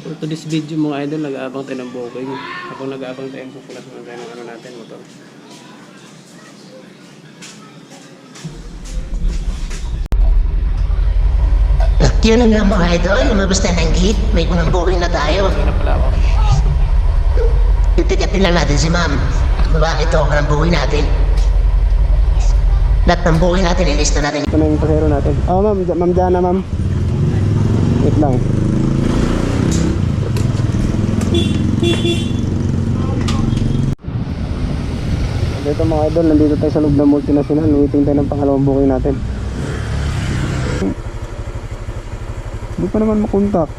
For today's video mga idol, nag-aabang tayo ng booking. Habang nag-aabang tayo, susulat muna tayo ng ano natin, motor. Yun na nga mga idol, lumabas na ng gate. May unang booking na tayo. Hindi na pala ako. Titikapin lang natin si ma'am. Bakit ito ang booking natin? Lahat ng booking natin, ilista natin. Ito na yung pasero natin. Oh ma'am, ma'am Jana ma'am. Wait lang. Dito mga idol, nandito tayo sa loob ng multinational. Waiting tayo ng pangalawang booking natin. Hindi pa naman makontak.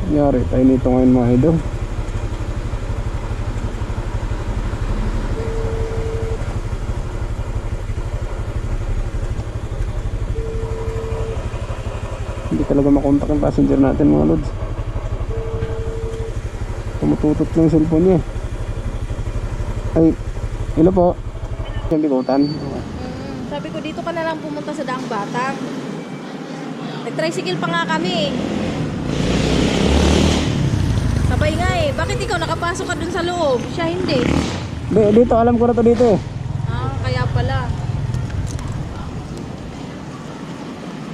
Nangyari tayo nito ngayon mga idol. Hindi talaga makontak yung passenger natin mga lods. Tumututot yung cellphone niya. Ay, hello po. Yung bigutan. Sabi ko dito ka na lang pumunta sa Daang Batang. Nag-tricycle pa nga kami. Sabay nga eh. Bakit ikaw nakapasok ka dun sa loob? Siya hindi. Dito, alam ko na to dito eh. Ah, kaya pala.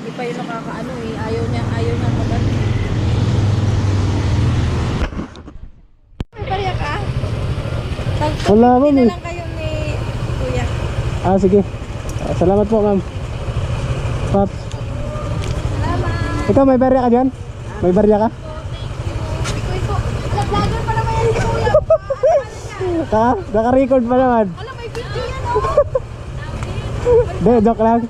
Hindi pa yun nakakaano eh. Ayaw niya magano. May barya ka? Wala mo Hindi eh. na lang kayo ni Kuya. Ah, sige. Salamat po, ma'am. Pops. Salamat. Ikaw, may barya ka dyan? May barya ka? Iko. Vlogger pa naman yan si Kuya. Naka-record pa naman. Alam, may video yan oh. Hindi, joke lang.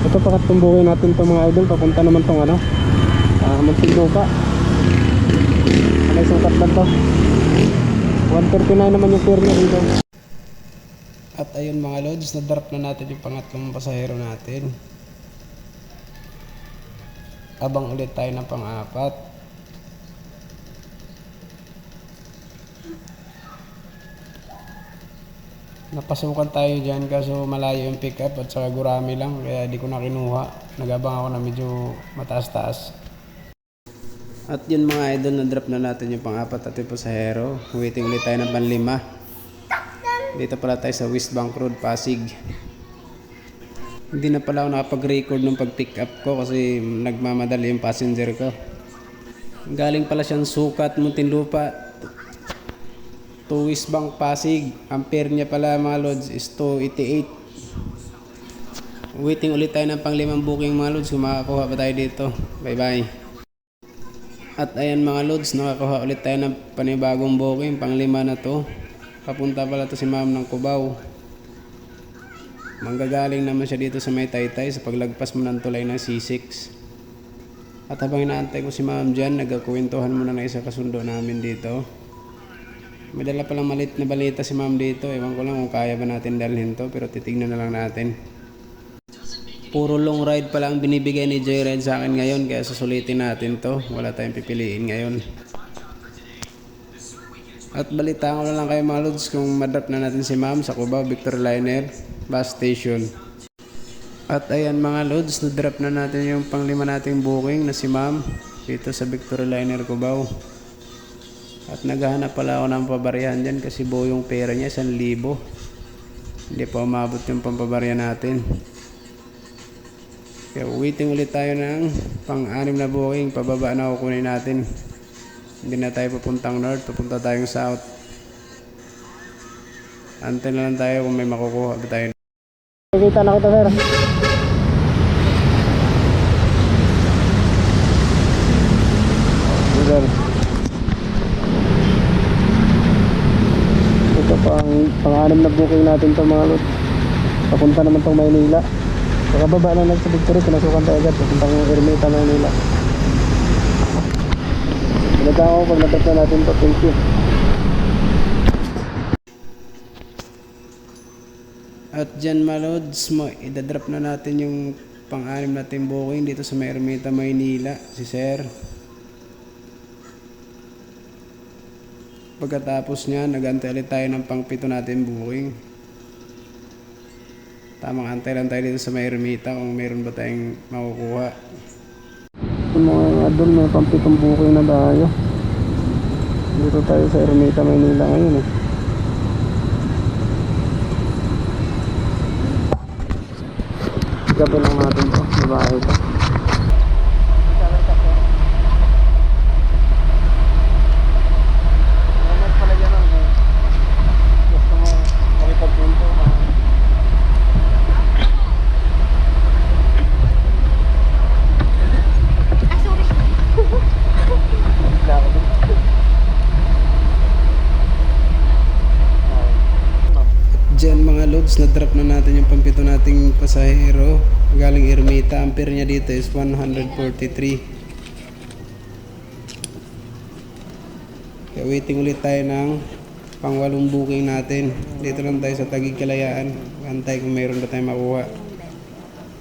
Ito pakatumbuhin natin itong mga idol. Papunta naman itong ano, Muntinlupa. Ano yung sukat lang to? 139 naman yung fare niya dito. At ayun mga lods, na-drop na natin yung pangatlong pasahero natin. Abang ulit tayo ng pang-apat. Napasukan tayo dyan kaso malayo yung pick up at saka gurami lang kaya di ko na kinuha. Nagabang ako na medyo mataas-taas. At yun mga idol, na-drop na natin yung pang-apat at yung pasahero. Waiting ulit tayo ng panlima. Dito pala tayo sa West Bank Road, Pasig. Hindi na pala ako nakapag-record nung pag-pick up ko kasi nagmamadali yung passenger ko. Galing pala siyang Sukat, Muntinlupa to West Bank, Pasig. Ang fare niya pala mga lods is 288. Waiting ulit tayo ng pang-limang booking mga lods kung makakuha pa tayo dito. Bye bye. At ayan mga lods, nakakuha ulit tayo ng panibagong booking, pang-lima na to. Papunta pala to si ma'am ng Cubao. Manggagaling naman siya dito sa may Taytay sa paglagpas mo ng tulay ng C6. At habang inaantay ko si ma'am dyan, nagkakwentuhan muna na isa kasundo namin dito. May dala palang malit na balita si ma'am dito. Ewan ko lang kung kaya ba natin dalhin to, pero titignan na lang natin. Puro long ride pala ang binibigay ni Joyride sa akin ngayon, kaya susulitin natin to. Wala tayong pipiliin ngayon. At balita ko na lang kayo mga lods kung madrop na natin si ma'am sa Cubao Victory Liner bus station. At ayan mga lods, na-drop na natin yung pang-lima nating booking na si ma'am dito sa Victory Liner Cubao. At naghahanap pala ako ng pabarihan dyan kasi buo yung pera niya, 1,000. Hindi pa umabot yung pampabarya natin. Kaya waiting ulit tayo ng pang-anim na booking. Pababa na kukunin natin. Hindi na tayo papuntang north, papunta tayong south. Antay na lang tayo kung may makukuha ba tayo. Nakikita na kita sir. Ito pang-anim na booking natin to mga lot. Papunta naman tong Maynila. Pagkababa na lang sa Victory, pinasukan tayo agad. Papuntang Ermita, Manila. Pinagka ako pag natap na natin to. Thank you. At dyan mga lods, idadrop na natin yung pang-anim natin booking dito sa may Ermita, Maynila, si Sir. Pagkatapos niya, nag-antay ulit tayo ng pang-pito natin booking. Tamang antay lang tayo dito sa may Ermita kung meron ba tayong makukuha. Mga idol, may pang-pitong booking na tayo. Dito tayo sa Ermita, Maynila ngayon eh. Gabi lang natin to, babae ito. Diyan mga loads, na-drop na natin yung pampito nating pasahero galing Ermita. Ampere niya dito is 143. Kaya waiting ulit tayo ng pang-walong booking natin. Dito lang tayo sa Taguig, Kalayaan. Antay kung mayroon ba tayong makuha.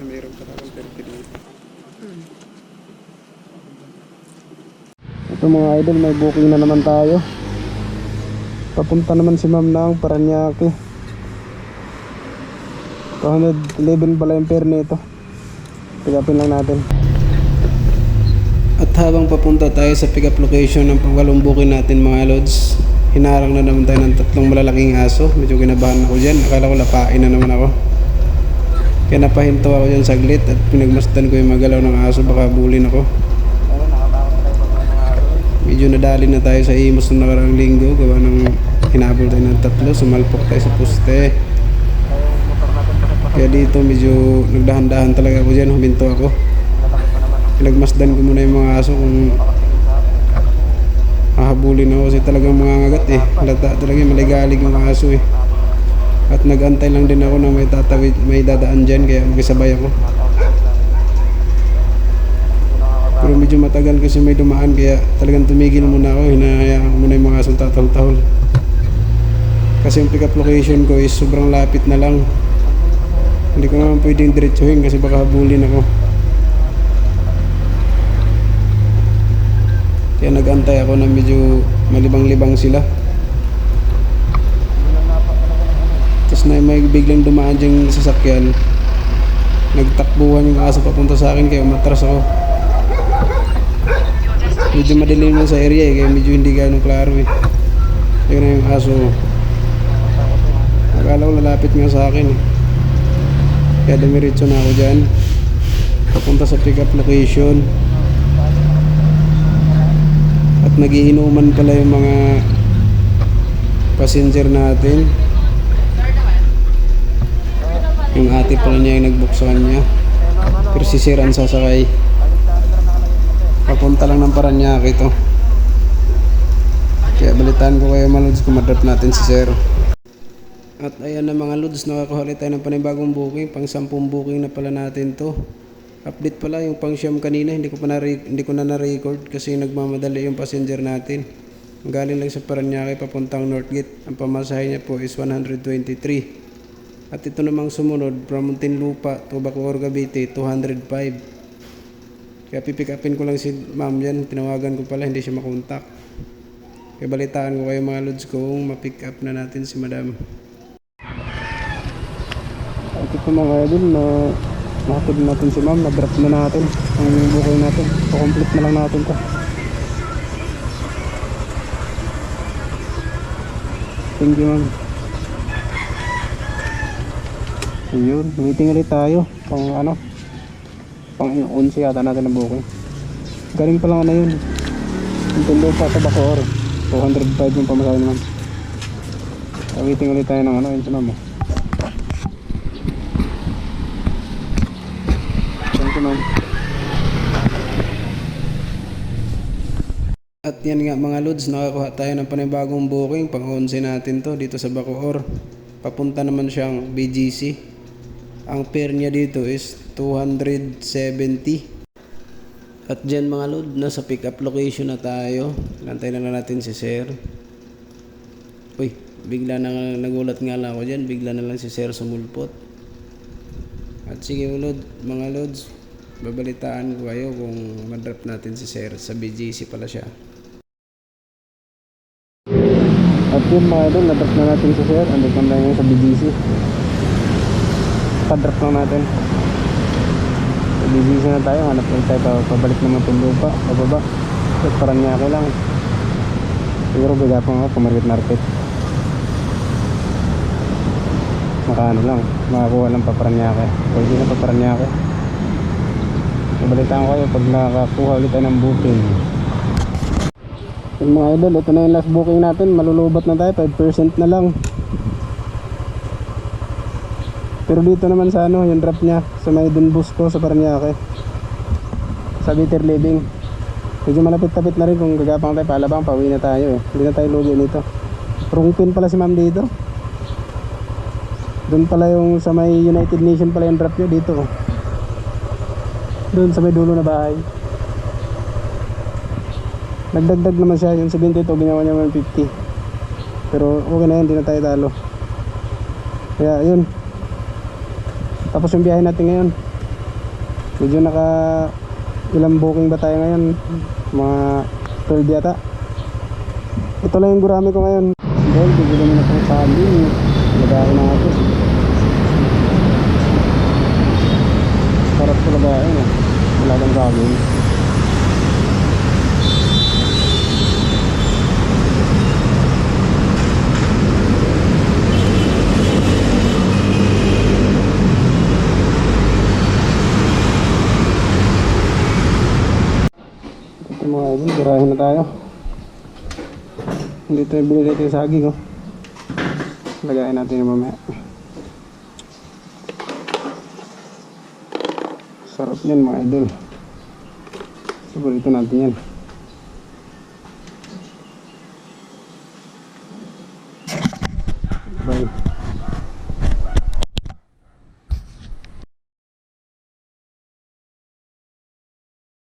Mayroon pa akong 30 dito. Ito mga idol, may booking na naman tayo. Papunta naman si Ma'am ng Paranaque. 211 pala yung fare nito. Pick-upin lang natin. At habang papunta tayo sa pick-up location ng pangwalong booking natin mga lods, hinarang na naman tayo ng 3 malalaking aso. Medyo kinabahan ako dyan. Akala ko lapain na naman ako. Kaya napahinto ako dyan saglit at pinagmasdan ko yung magalaw ng aso. Baka bulin ako. Medyo nadali na tayo sa Imus ng nakarang linggo. Gawa ng hinabol tayo ng 3. Sumalpok tayo sa poste. Kaya dito medyo nagdahan-dahan talaga ako dyan, huminto ako. Pinagmasdan ko muna yung mga aso kung hahabulin ako kasi talagang mga ngagat eh. Halata talaga maligalig yung aso eh. At nagantay lang din ako na may tatawid, may dadaan dyan kaya magkasabay ako. Pero medyo matagal kasi may dumaan kaya talagang tumigil muna ako, hinahayaan ko muna yung mga asong tatahol-tahol. Kasi yung pick-up location ko is sobrang lapit na lang. Hindi ko naman pwedeng diretsuhin kasi baka habulin ako. Kaya nag-antay ako na medyo malibang-libang sila. Tapos na may biglang dumaan dyang sasakyan. Nagtakbuhan yung aso papunta sa akin kaya umatras ako. Medyo madilim lang sa area eh, kaya medyo hindi gano'ng klaro eh. Ayun na yung aso. Akala ko lalapit nga sa akin eh. Kaya dumiretso na ako dyan papunta sa pick up location. At nagiinuman pala yung mga passenger natin. Yung ate pala niya yung nagbook sa kanya. Pero si Sir ang sasakay. Papunta lang ng Paranaque ito. Kaya balitaan ko kayo mga lods kung madrop natin si Sir. At ayan na mga lods, nakakuha ulit tayo ng panibagong booking. Pang 10 booking na pala natin to. Update pala yung pang siyam kanina, hindi ko na na-record kasi nagmamadali yung passenger natin. Galing lang sa Paranaque papuntang Northgate. Ang pamasahe niya po is 123. At ito namang sumunod from Muntinlupa to Bacoor, Cavite, 205. Kaya pipick upin ko lang si Ma'am yan. Tinawagan ko pala, hindi siya makontak. Kaya balitaan ko kayo mga lods kung ma-pick up na natin si Madam. At ito mga idol na nakatid natin si Ma'am, na-drop na natin ang booking natin. Pa-complete na lang natin to. Thank you Ma'am. Ayun, waiting ulit tayo pang pang 11 yata natin na booking. Galing pa lang na yun. Muntinlupa sa Bacoor, 205 yung pamasahe naman. Waiting ulit tayo ng yun si Ma'am. At yan nga mga lods, nakakuha tayo ng panibagong booking. Pang 11 natin to dito sa Bacoor. Papunta naman siyang BGC. Ang fare niya dito is 270. At dyan mga load, nasa pick up location na tayo. Lantay na natin si Sir. Uy, bigla na nagulat nga lang ako dyan, bigla na lang si Sir sumulpot. At sige mga lods, babalitaan ko kayo kung madrop natin si Sir. Sa BGC pala siya. At yun mga idol, nadrop na natin si Sir. Andito na lang sa BGC. Pa-drop lang natin. Sa BGC na tayo, hanap lang tayo, pabalik naman itong lupa, pababa. At parang niya lang. Siguro bigapang ako, pumarkit-market. Makaano lang, makakuha lang Paparanaque. Pwede na Paparanaque. Nabalitaan ko kayo pag nakakuha ulit tayo ng booking. Yung mga idol, ito na yung last booking natin. Malulubat na tayo, 5% na lang. Pero dito naman sa ano, yung drop nya sa may Don Bosco sa Paranaque, sa Bitter Living. Medyo malapit-tapit na rin kung gagapang tayo, palabang, pauwi na tayo eh. Hindi na tayo lugi nito. Rungpin pala si ma'am dito. Doon pala yung sa may United Nation pala yung drop nyo dito. Doon sa may dulo na bahay. Nagdagdag naman siya, yung 72 ginawa niya 150. Pero okay na yun, hindi na tayo talo. Kaya yun. Tapos yung biyahe natin ngayon, medyo naka ilang booking ba tayo ngayon? Mga 12 yata. Ito lang yung gurami ko ngayon. Dahil bigyan naman na itong saging. Lagain natin. Sarap ko lagain eh. Talagang saging. Ito mga idol, garahin na tayo. Hindi tayo bili dito yung saging oh. Lagayin natin yung mamaya. Sarap yan mga idol. Paborito natin yan.